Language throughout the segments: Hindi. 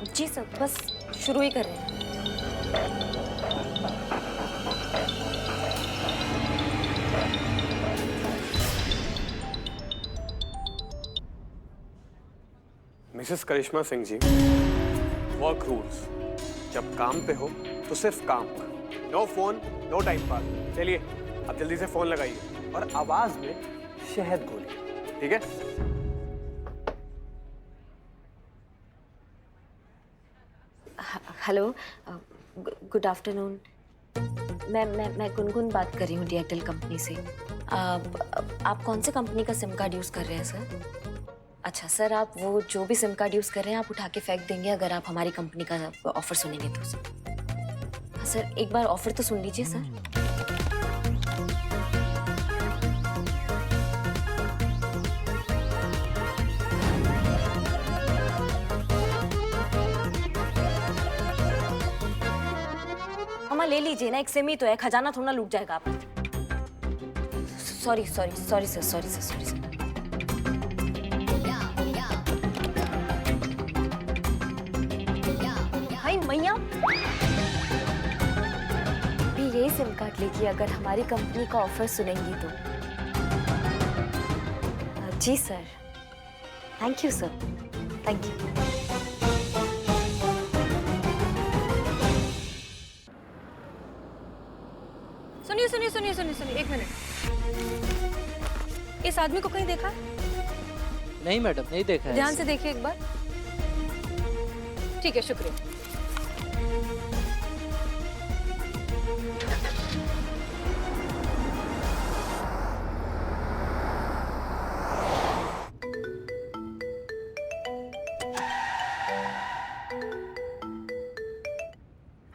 जी सर, बस शुरू ही कर रहे हैं। Mrs Karishma Singh ji, work rules. जब काम पे हो तो सिर्फ काम, no phone, no time pass. चलिए अब जल्दी से फोन लगाइए और आवाज में शहद घोलिए, ठीक है? Hello, good afternoon. मैं गुनगुन बात कर रही हूँ एयरटेल कंपनी से। आप कौन से कंपनी का सिम कार्ड यूज़ कर रहे हैं सर? अच्छा सर, आप वो जो भी सिम कार्ड यूज़ कर रहे हैं आप उठा के फेंक देंगे अगर आप हमारी कंपनी का ऑफ़र सुनेंगे तो सर। हाँ सर, एक बार ऑफ़र तो सुन लीजिए सर। हमारा ले लीजिए ना, एक सिम ही तो है, खजाना थोड़ा ना लूट जाएगा आप। Sorry sorry sorry sir, sorry sir, sorry sir. हाय मैया, भी यही सिम कार्ड लीजिए अगर हमारी कंपनी का ऑफर सुनेंगी तो। जी sir, thank you sir, thank you. सुनिए सुनिए सुनिए सुनिए सुनिए, एक मिनट। इस आदमी को कहीं देखा? नहीं मैडम, नहीं देखा है। ध्यान से देखिए एक बार। ठीक है, शुक्रिया।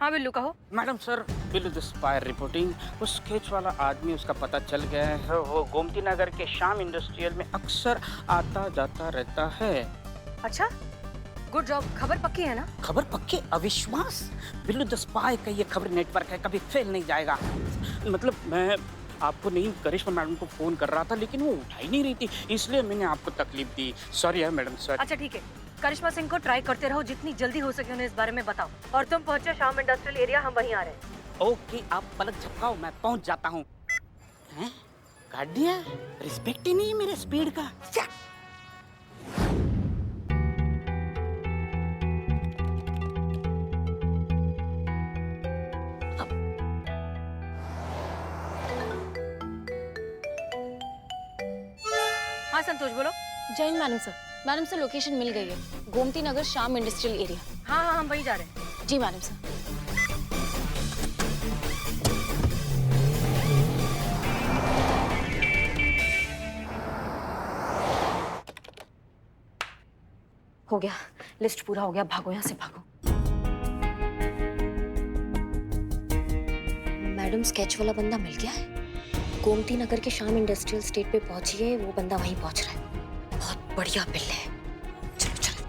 हाँ बिल्लू, कहो। Madam sir, Billu the spy reporting. वो स्केच वाला आदमी, उसका पता चल गया है। वो गोमती नगर के श्याम इंडस्ट्रियल में अक्सर आता जाता रहता है। अच्छा, गुड जॉब। खबर पक्की है ना? खबर पक्की? अविश्वास? बिल्लू द स्पाई का ये खबर नेटवर्क है, कभी फेल नहीं जाएगा। मतलब मैं आपको नहीं, करिश्मा मैडम को फोन कर रहा था लेकिन वो उठा ही नहीं रही थी, इसलिए मैंने आपको तकलीफ दी। सॉरी है मैडम, सॉरी। अच्छा ठीक है, करिश्मा सिंह को ट्राई करते रहो, जितनी जल्दी हो सके उन्हें इस बारे में बताओ। और तुम पहुंचे श्याम इंडस्ट्रियल एरिया, हम वहीं आ रहे हैं। ओके, आप पलक झपकाओ, मैं पहुंच जाता हूँ। हैं? काट दिया? रिस्पेक्ट ही नहीं है मेरे स्पीड का। हाँ संतोष, बोलो। जय हिंद madam sir. Madam sir, location मिल गई है, गोमती नगर श्याम इंडस्ट्रियल एरिया। हाँ हाँ, हम वहीं जा रहे हैं। जी मैडम सर। हो गया, लिस्ट पूरा हो गया, भागो यहाँ से भागो। मैडम, स्केच वाला बंदा मिल गया है। गोमती नगर के श्याम इंडस्ट्रियल स्टेट पे पहुंची है, वो बंदा वहीं पहुंच रहा है। बहुत बढ़िया बिल है। चलो चलो।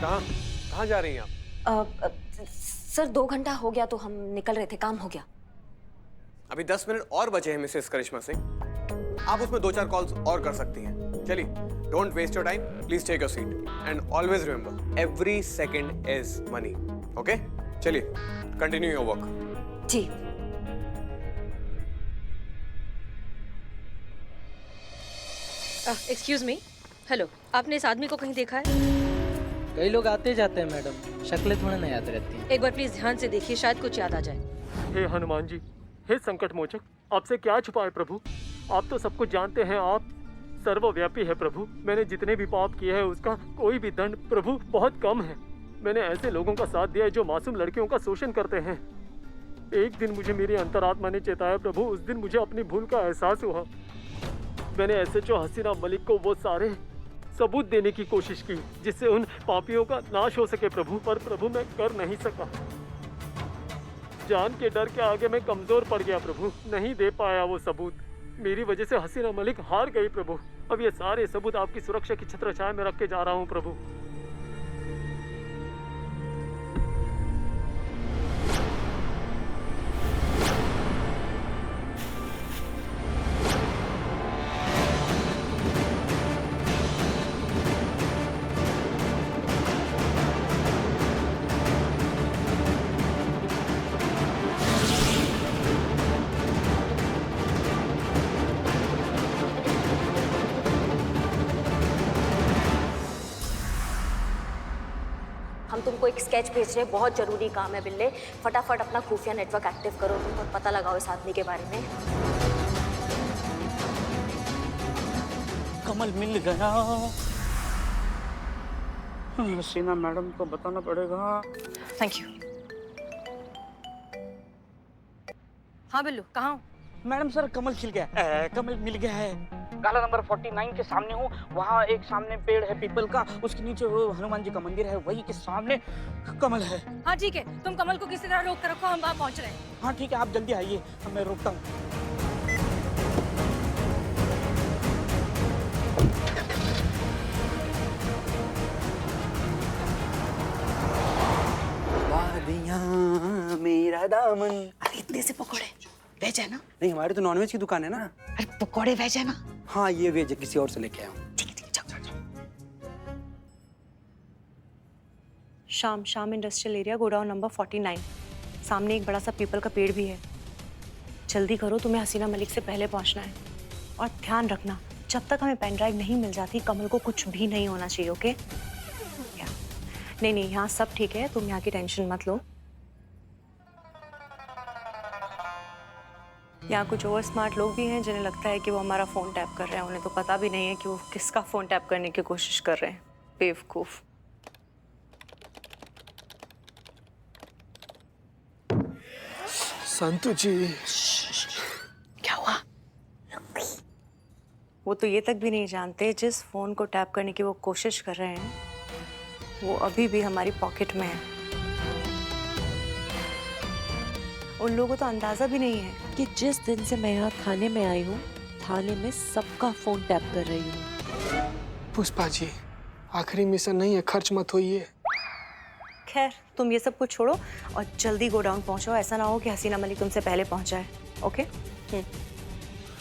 कहाँ जा रही हैं आप? सर 2 घंटा हो गया तो हम निकल रहे थे, काम हो गया। अभी 10 मिनट और बचे हैं मिसेस करिश्मा सिंह, आप उसमें 2-4 कॉल्स और कर सकती हैं। चलिए, don't waste your time, please take your seat and always remember, every second is money. Okay, चलिए कंटिन्यू योर वर्क। जी। एक्सक्यूज मी, हेलो, आपने इस आदमी को कहीं देखा है? कई लोग आते जाते हैं मैडम, शक्लें थोड़ा ना याद रहती हैं। एक बार प्लीज ध्यान से देखिए, शायद कुछ याद आ जाए। हे हनुमान जी, हे संकट मोचक, आपसे क्या छुपाए प्रभु, आप तो सब कुछ जानते हैं, आप सर्वव्यापी है प्रभु। मैंने जितने भी पाप किए हैं उसका कोई भी दंड प्रभु बहुत कम है। मैंने ऐसे लोगों का साथ दिया है जो मासूम लड़कियों का शोषण करते हैं। एक दिन मुझे मेरी अंतरात्मा ने चेताया प्रभु, उस दिन मुझे अपनी भूल का एहसास हुआ। मैंने एसएचओ हसीना मलिक को वो सारे सबूत देने की कोशिश की जिससे उन पापियों का नाश हो सके प्रभु, पर प्रभु मैं कर नहीं सका। जान के डर के आगे मैं कमजोर पड़ गया प्रभु, नहीं दे पाया वो सबूत। मेरी वजह से हसीना मलिक हार गई प्रभु। अब ये सारे सबूत आपकी सुरक्षा की छत्रछाया में रख के जा रहा हूँ प्रभु। हम तुमको एक स्केच भेज रहे हैं, बहुत जरूरी काम है बिल्ले। फटाफट अपना खुफिया नेटवर्क एक्टिव करो तुम और पता लगाओ इस आदमी के बारे में। कमल मिल गया। हसीना मैडम को बताना पड़ेगा। Thank you. हाँ बिल्लू, कहाँ हो? मैडम सर कमल खिल गया, कमल मिल गया है। गाला नंबर 49 के सामने हूँ। वहाँ एक सामने पेड़ है पीपल का, उसके नीचे वो हनुमान जी का मंदिर है, वही के सामने कमल है। हाँ ठीक है, तुम कमल को किसी तरह रोक कर रखो, हम वहाँ पहुँच रहे हैं। हाँ ठीक है, आप जल्दी आइए, मैं रोकता हूँ। वादियाँ मेरा दामन। अरे इतने से पकोड़े वेज है ना? नहीं, हमारी तो नॉनवेज की दुकान है ना। अरे पकोड़े वेज है ना? हाँ ये वेज है, किसी और से लेके आया हूँ। ठीक है, जाओ जाओ जाओ। शाम इंडस्ट्रियल एरिया, गोडाउन नंबर 49। सामने एक बड़ा सा पीपल का पेड़ भी है। जल्दी करो, तुम्हें हसीना मलिक से पहले पहुंचना है। और ध्यान रखना, जब तक हमें पेन ड्राइव नहीं मिल जाती कमल को कुछ भी नहीं होना चाहिए, ओके? नहीं, यहाँ सब ठीक है, तुम यहाँ की टेंशन मत लो। यहाँ कुछ और स्मार्ट लोग भी हैं जिन्हें लगता है कि वो हमारा फ़ोन टैप कर रहे हैं। उन्हें तो पता भी नहीं है कि वो किसका फ़ोन टैप करने की कोशिश कर रहे हैं। बेवकूफ़। संतु जी, क्या हुआ? वो तो ये तक भी नहीं जानते जिस फ़ोन को टैप करने की वो कोशिश कर रहे हैं वो अभी भी हमारी पॉकेट में है। उन लोगों को तो अंदाज़ा भी नहीं है कि जिस दिन से मैं यहाँ थाने में आई हूँ, थाने में सबका फोन टैप कर रही हूँ। पुष्पा जी, आखिरी मिशन नहीं है, खर्च मत होइए। खैर, तुम ये सब कुछ छोड़ो और जल्दी गोडाउन पहुंचो। ऐसा ना हो कि हसीना मलिक तुमसे पहले पहुंचा है, ओके?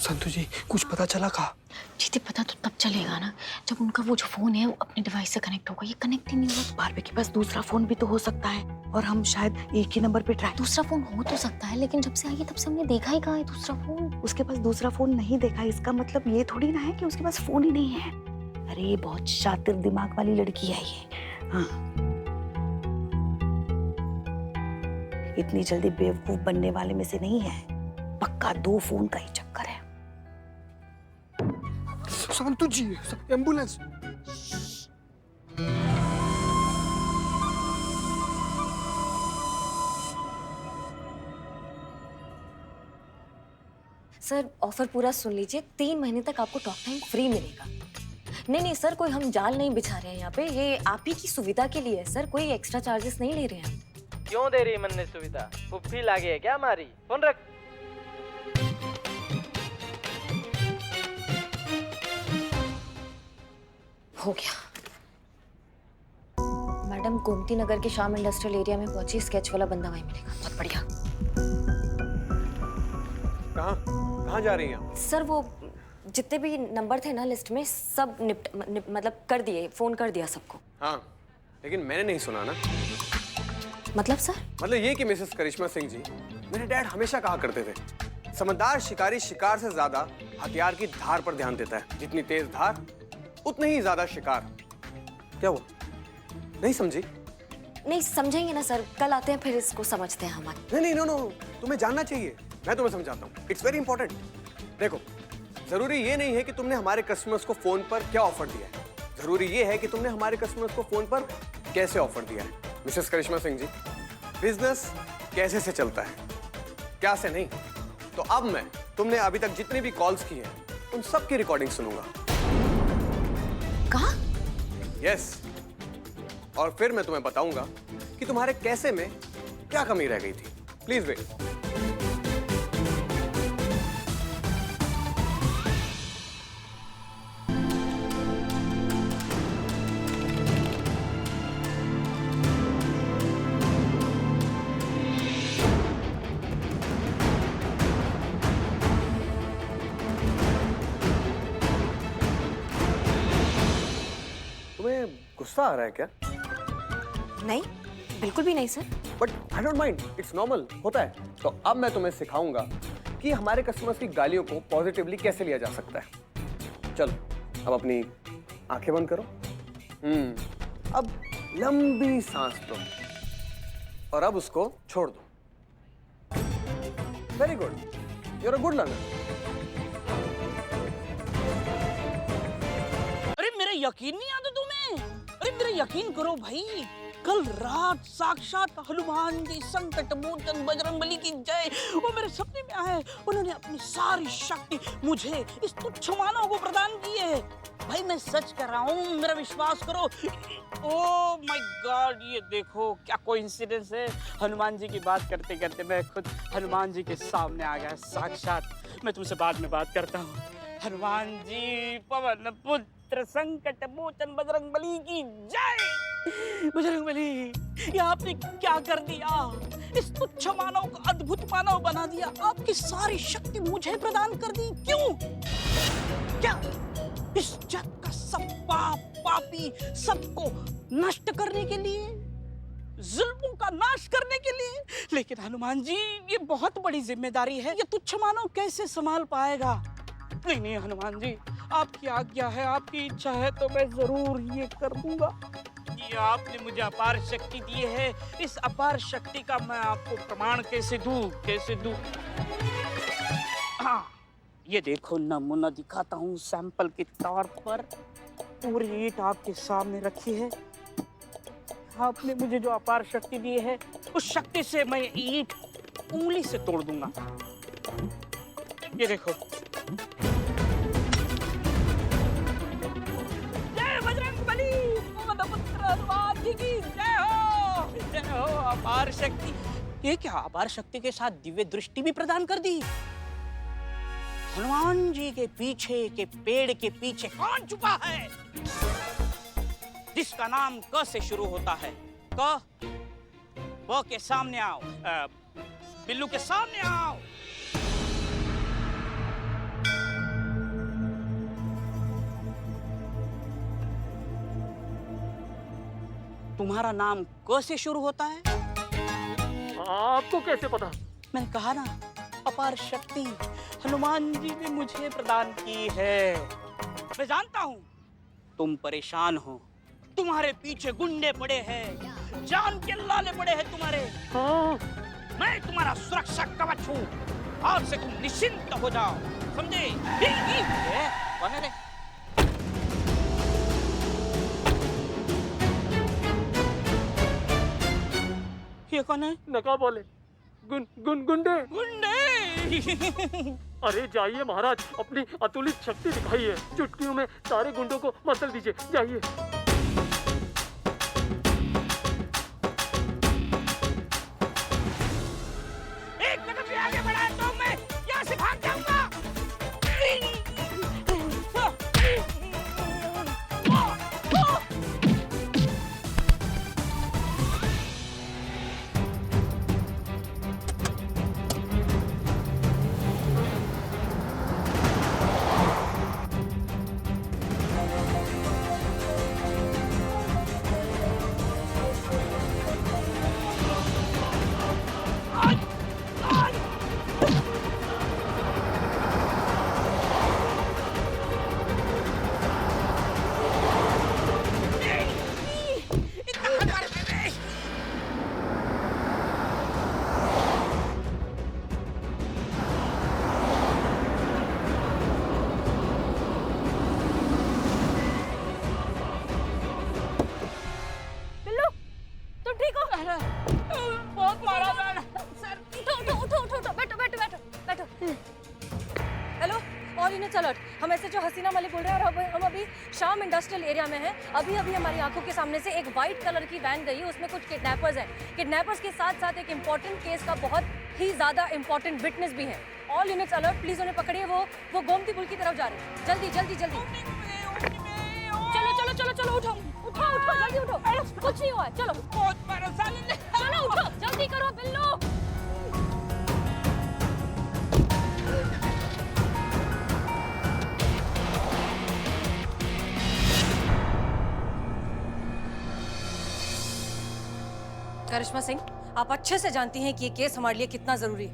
संतु जी, कुछ पता चला का? जीते पता तो तब चलेगा ना जब उनका वो जो फोन है वो अपने डिवाइस से कनेक्ट होगा। ये कनेक्ट ही नहीं हुआ तो बारबे के पास दूसरा फोन भी तो हो सकता है और हम शायद एक ही नंबर पे ट्राई। दूसरा फोन हो तो सकता है, लेकिन जब से आई है तब से हमने देखा ही कहाँ है दूसरा फोन। उसके पास दूसरा फोन नहीं देखा, इसका मतलब ये थोड़ी ना है कि उसके पास फोन ही नहीं है। अरे ये बहुत शातिर दिमाग वाली लड़की है ये। हाँ, इतनी जल्दी बेवकूफ बनने वाले में से नहीं है। पक्का 2 फोन का ही चक्कर है। संतु जी, एम्बुलेंस। सर ऑफर पूरा सुन लीजिए, 3 महीने तक आपको टॉक टाइम फ्री मिलेगा। नहीं सर, कोई हम जाल नहीं बिछा रहे हैं यहाँ पे, ये आप ही की सुविधा के लिए है सर, कोई एक्स्ट्रा चार्जेस नहीं ले रहे हैं। क्यों दे रही मन ने सुविधा? पुप्पी लागे है क्या हमारी? फोन रख। हो गया। मैडम गोमती नगर के शाम इंडस्ट्रियल एरिया में पहुंची, स्केच वाला बंदा वहीं मिलेगा। बहुत बढ़िया। कहाँ जा रही हैं आप? सर वो जितने भी नंबर थे ना लिस्ट में सब मतलब कर दिए, फोन कर दिया सबको। हाँ, लेकिन मैंने नहीं सुना ना। मतलब सर? मतलब ये कि मिसेस करिश्मा सिंह जी, मेरे डैड हमेशा कहा करते थे, समझदार शिकारी शिकार से ज्यादा हथियार की धार पर ध्यान देता है। जितनी तेज धार उतने ही ज्यादा शिकार। क्या हुआ, नहीं समझी? नहीं समझेंगे ना सर, कल आते हैं फिर इसको समझते हैं हम। नहीं, नो, तुम्हें जानना चाहिए, मैं तुम्हें समझाता हूँ। It's very important. देखो, जरूरी ये नहीं है कि तुमने हमारे कस्टमर्स को फोन पर क्या ऑफर दिया है, जरूरी ये है कि तुमने हमारे कस्टमर्स को फोन पर कैसे ऑफर दिया है। मिसेस करिश्मा सिंह जी, बिजनेस कैसे से चलता है, क्या से नहीं। तो अब मैं तुमने अभी तक जितनी भी कॉल्स की हैं उन सब की रिकॉर्डिंग सुनूंगा। कहा? यस, और फिर मैं तुम्हें बताऊंगा कि तुम्हारे कैसे में क्या कमी रह गई थी। Please wait. तुम्हें गुस्सा आ रहा है क्या? नहीं, बिल्कुल भी नहीं sir. But I don't mind, it's normal, होता है। तो अब मैं तुम्हें सिखाऊंगा कि हमारे कस्टमर्स की गालियों को पॉजिटिवली कैसे लिया जा सकता है। चलो, अब अपनी आंखें बंद करो। अब लंबी सांस लो और अब उसको छोड़ दो। Very good, you are a good learner. अरे मेरा यकीन नहीं आता तुम्हें? अरे मेरा यकीन करो भाई, कल रात साक्षात हनुमान जी संकट मोचन बजरंगबली की जय वो मेरे सपने में आए। उन्होंने अपनी सारी शक्ति मुझे इस तुच्छ मानव को प्रदान की है। भाई मैं सच कर रहा हूँ, मेरा विश्वास करो। ओह माय गॉड, ये देखो क्या कोइंसिडेंस है। हनुमान जी की बात करते करते मैं खुद हनुमान जी के सामने आ गया साक्षात। मैं तुमसे बाद में बात करता हूँ। हनुमान जी पवन पुत्र संकट मोचन बजरंगबली की जय। बजरंगबली, ये आपने क्या कर दिया? इस तुच्छ मानव को अद्भुत मानव बना दिया। आपकी सारी शक्ति मुझे प्रदान कर दी। क्यों? क्या इस जग का सब पाप पापी सबको नष्ट करने के लिए, जुल्मों का नाश करने के लिए? लेकिन हनुमान जी, ये बहुत बड़ी जिम्मेदारी है। ये तुच्छ मानव कैसे संभाल पाएगा? नहीं नहीं हनुमान जी, आपकी आज्ञा है, आपकी इच्छा है तो मैं जरूर ये कर दूंगा। ये आपने मुझे अपार शक्ति दी है, इस अपार शक्ति का मैं आपको प्रमाण कैसे दूं? हाँ, ये देखो नमूना दिखाता हूँ सैंपल के तौर पर। पूरी ईंट आपके सामने रखी है। आपने मुझे जो अपार शक्ति दी है, उस शक्ति से मैं ईंट उंगली से तोड़ दूंगा। ये देखो। जय बजरंगबली, पवन पुत्र हनुमान जी की जय हो। जय हो। अपार शक्ति, ये क्या अपार शक्ति के साथ दिव्य दृष्टि भी प्रदान कर दी? हनुमान जी के पीछे के पेड़ के पीछे कौन छुपा है, जिसका नाम क से शुरू होता है? क, ब के सामने आओ, बिल्लू के सामने आओ। तुम्हारा नाम क से शुरू होता है? आपको कैसे पता? मैंने कहा ना, अपार शक्ति हनुमान जी ने मुझे प्रदान की है। मैं जानता हूँ तुम परेशान हो, तुम्हारे पीछे गुंडे पड़े हैं, जान के लाले पड़े हैं तुम्हारे। हाँ। मैं तुम्हारा सुरक्षा कवच हूँ। आज से तुम निश्चिंत हो जाओ, समझे? कौन है रे? ये कौन है? नकाब वाले गुंडे। गुंडे। अरे जाइए महाराज, अपनी अतुलित शक्ति दिखाइए, चुटकियों में सारे गुंडों को मसल दीजिए, जाइए। एक कदम भी आगे बढ़ाया तो मैं यहाँ से भाग जाऊंगा। बहुत मारा मैंने सर। उठो, बैठो। Hello, all units alert. हम ऐसे जो हसीना मलिक बोल रहे हैं और हम अभी शाम इंडस्ट्रियल एरिया में हैं। अभी हमारी आंखों के सामने से एक वाइट कलर की वैन गई है, उसमें कुछ किडनैपर्स हैं। किडनैपर्स के साथ साथ एक इम्पोर्टेंट केस का बहुत ही ज़्यादा इम्पोर्टेंट विटनेस भी है। ऑल यूनिट्स अलर्ट, प्लीज़ उन्हें पकड़िए। वो गोमती पुल की तरफ जा रहे हैं। जल्दी। चलो, उठो, जल्दी उठो। कुछ नहीं हुआ है, चलो। बहुत परेशानी। चलो उठो, जल्दी करो बिल्लू। करिश्मा सिंह, आप अच्छे से जानती हैं कि ये केस हमारे लिए कितना जरूरी है।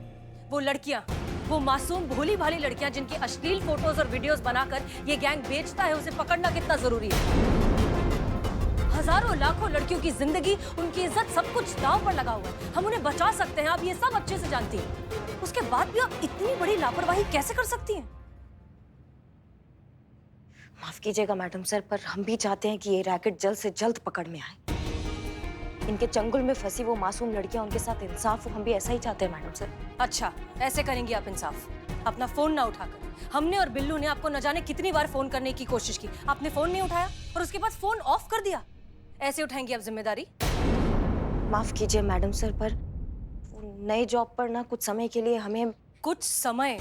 वो लड़कियां, वो मासूम भोली भाली लड़कियां जिनकी अश्लील फोटोज और वीडियोस बनाकर ये गैंग बेचता है, उसे पकड़ना कितना जरूरी है। हजारों लाखों लड़कियों की जिंदगी, उनकी इज्जत, सब कुछ दांव पर लगा हुआ है। हम उन्हें बचा सकते हैं, आप ये सब अच्छे से जानती हैं। उसके बाद भी आप इतनी बड़ी लापरवाही कैसे कर सकती हैं? माफ कीजिएगा मैडम सर, पर हम भी चाहते हैं कि ये रैकेट जल्द से जल्द पकड़ में आए। इनके चंगुल में फंसी वो मासूम लड़कियां, उनके साथ इंसाफ हो, हम भी ऐसा ही चाहते हैं मैडम सर। अच्छा, ऐसे करेंगी आप इंसाफ? अपना फोन ना उठाकर। हमने और बिल्लू ने आपको न जाने कितनी बार फोन करने की कोशिश की, आपने फोन नहीं उठाया और उसके बाद फोन ऑफ कर दिया। ऐसे उठाएंगी आप जिम्मेदारी? माफ कीजिए मैडम सर, पर नए जॉब पर ना कुछ समय के लिए हमें। कुछ समय?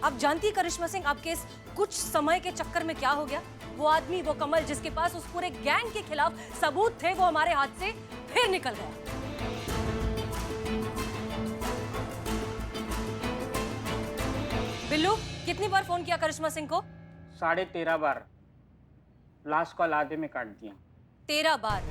आप जानती है करिश्मा सिंह, आपके इस कुछ समय के चक्कर में क्या हो गया? वो आदमी, वो कमल, जिसके पास उस पूरे गैंग के खिलाफ सबूत थे, वो हमारे हाथ से फिर निकल गया। बिल्लू, कितनी बार फोन किया करिश्मा सिंह को? 13.5 बार। लास्ट कॉल आधे में काट दिया। 13 बार?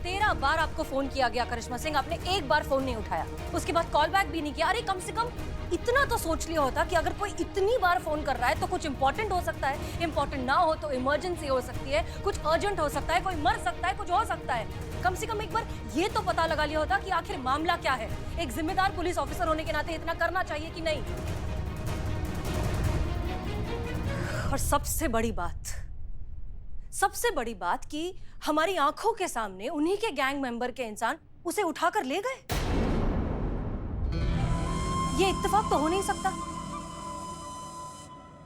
13 बार आपको फोन किया गया करिश्मा सिंह, आपने एक बार फोन नहीं उठाया, उसके बाद कॉल बैक भी नहीं किया। अरे कम से कम इतना तो सोच लिया होता कि अगर कोई इतनी बार फोन कर रहा है तो कुछ इंपॉर्टेंट हो सकता है, इंपॉर्टेंट ना हो तो इमरजेंसी हो सकती है, कुछ अर्जेंट हो सकता है, कोई मर सकता है, कुछ हो सकता है। कम से कम एक बार ये तो पता लगा लिया होता कि आखिर मामला क्या है। एक जिम्मेदार पुलिस ऑफिसर होने के नाते इतना करना चाहिए कि नहीं? और सबसे बड़ी बात कि हमारी आंखों के सामने उन्हीं के गैंग मेंबर के इंसान उसे उठाकर ले गए। ये इत्तेफाक तो हो नहीं सकता।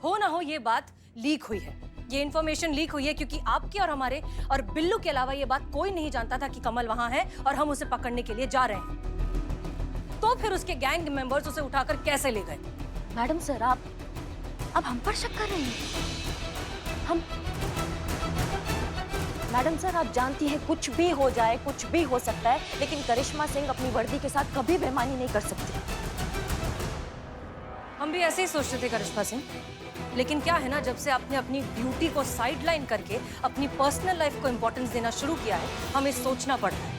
हो ना हो, ये बात लीक हुई है, ये इंफॉर्मेशन लीक हुई है, क्योंकि आपके और हमारे और बिल्लू के अलावा ये बात कोई नहीं जानता था कि कमल वहां है और हम उसे पकड़ने के लिए जा रहे हैं। तो फिर उसके गैंग मेंबर्स उसे उठाकर कैसे ले गए? मैडम सर, आप अब हम पर शक कर रही हैं? हम मैडम सर, आप जानती हैं कुछ भी हो जाए, कुछ भी हो सकता है, लेकिन करिश्मा सिंह अपनी वर्दी के साथ कभी बेईमानी नहीं कर सकती। हम भी ऐसे ही सोचते थे करिश्मा सिंह, लेकिन क्या है ना, जब से आपने अपनी ड्यूटी को साइडलाइन करके अपनी पर्सनल लाइफ को इंपॉर्टेंस देना शुरू किया है, हमें सोचना पड़ रहा है।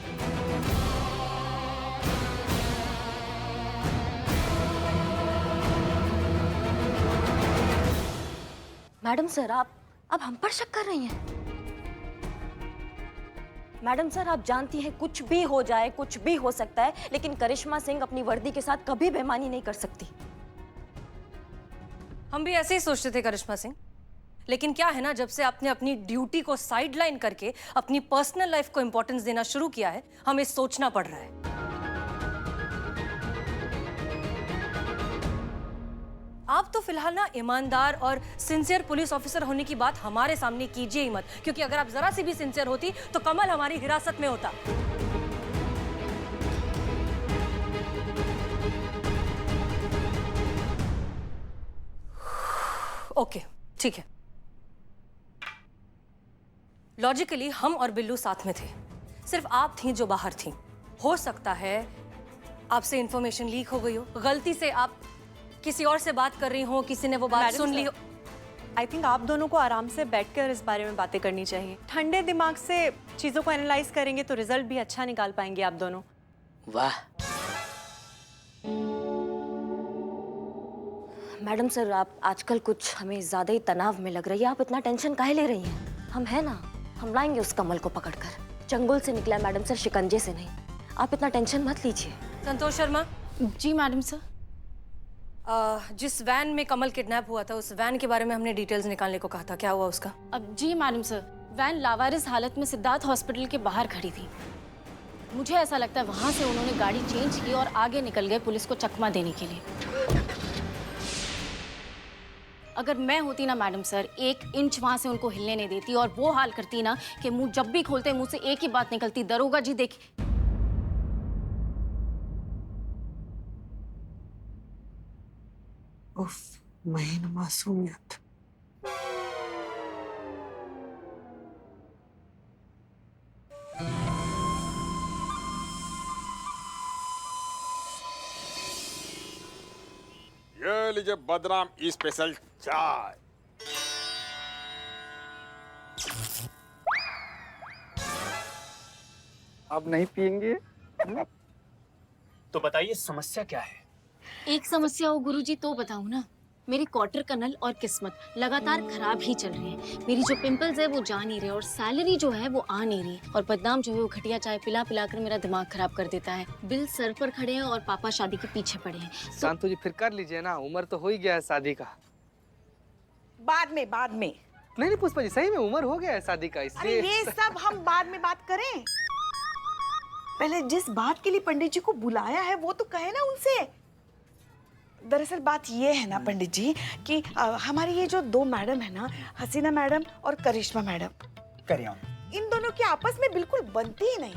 मैडम सर, आप अब हम पर शक कर रही हैं? मैडम सर, आप जानती हैं कुछ भी हो जाए, कुछ भी हो सकता है, लेकिन करिश्मा सिंह अपनी वर्दी के साथ कभी बेईमानी नहीं कर सकती। हम भी ऐसे ही सोचते थे करिश्मा सिंह, लेकिन क्या है ना, जब से आपने अपनी ड्यूटी को साइडलाइन करके अपनी पर्सनल लाइफ को इंपॉर्टेंस देना शुरू किया है, हमें सोचना पड़ रहा है। आप तो फिलहाल ना ईमानदार और सिंसियर पुलिस ऑफिसर होने की बात हमारे सामने कीजिए ही मत, क्योंकि अगर आप जरा सी भी सिंसियर होती तो कमल हमारी हिरासत में होता। ओके, ठीक है। लॉजिकली हम और बिल्लू साथ में थे, सिर्फ आप थीं जो बाहर थीं। हो सकता है आपसे इंफॉर्मेशन लीक हो गई हो, गलती से आप किसी और से बात कर रही हो, किसी ने वो बात सुन ली हो। आई थिंक आप दोनों को आराम से बैठकर इस बारे में बातें करनी चाहिए। ठंडे दिमाग से चीज़ों को एनालाइज करेंगे तो रिजल्ट भी अच्छा निकाल पाएंगे आप दोनों। वाह। मैडम सर, आप आजकल कुछ हमें ज्यादा ही तनाव में लग रही है। आप इतना टेंशन काहे ले रही हैं? हम है ना, हम लाएंगे उस कमल को पकड़कर। चंगुल से निकला मैडम सर, शिकंजे से नहीं। आप इतना टेंशन मत लीजिए। संतोष शर्मा। जी मैडम सर। जिस वैन में कमल किडनैप हुआ था, उस वैन के बारे में हमने डिटेल्स निकालने को कहा था, क्या हुआ उसका? अब जी मैडम सर, वैन लावारिस हालत में सिद्धार्थ हॉस्पिटल के बाहर खड़ी थी। मुझे ऐसा लगता है वहां से उन्होंने गाड़ी चेंज की और आगे निकल गए पुलिस को चकमा देने के लिए। अगर मैं होती ना मैडम सर, 1 इंच वहां से उनको हिलने नहीं देती और वो हाल करती ना कि मुंह जब भी खोलते मुंह से एक ही बात निकलती, दरोगा जी देखिए। उफ, महीन मासूमियत। ये लीजिए बदनाम स्पेशल चाय। आप नहीं पियेंगे? तो बताइए समस्या क्या है? एक समस्या हो गुरुजी तो बताऊं ना। मेरी क्वार्टर का नल और किस्मत लगातार खराब ही चल रही है। मेरी जो पिंपल्स है वो जा नहीं रहे और सैलरी जो है वो आ नहीं रही और बदनाम जो है वो घटिया चाय पिला पिला कर मेरा दिमाग खराब कर देता है। बिल सर पर खड़े हैं और पापा शादी के पीछे पड़े हैं। शांतु जी फिर कर लीजिए ना, उम्र तो हो ही गया है शादी का। बाद में नहीं पुष्पा जी, सही में उम्र हो गया है शादी का, अरे इसलिए ये सब हम बाद में बात करें। पहले जिस बात के लिए पंडित जी को बुलाया है वो तो कहे ना उनसे। दरअसल बात ये है ना पंडित जी कि हमारी ये जो दो मैडम है ना, हसीना मैडम और करिश्मा मैडम, इन दोनों की आपस में बिल्कुल बनती ही नहीं।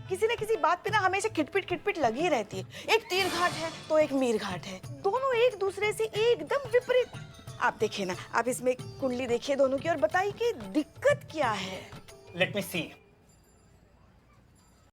किसी न किसी बात पे ना हमेशा खिटपिट लगी रहती है। एक तीर घाट है तो एक मीर घाट है, दोनों एक दूसरे से एकदम विपरीत। आप देखिए ना, आप इसमें कुंडली देखिए दोनों की और बताइए कि दिक्कत क्या है। लेट मी सी।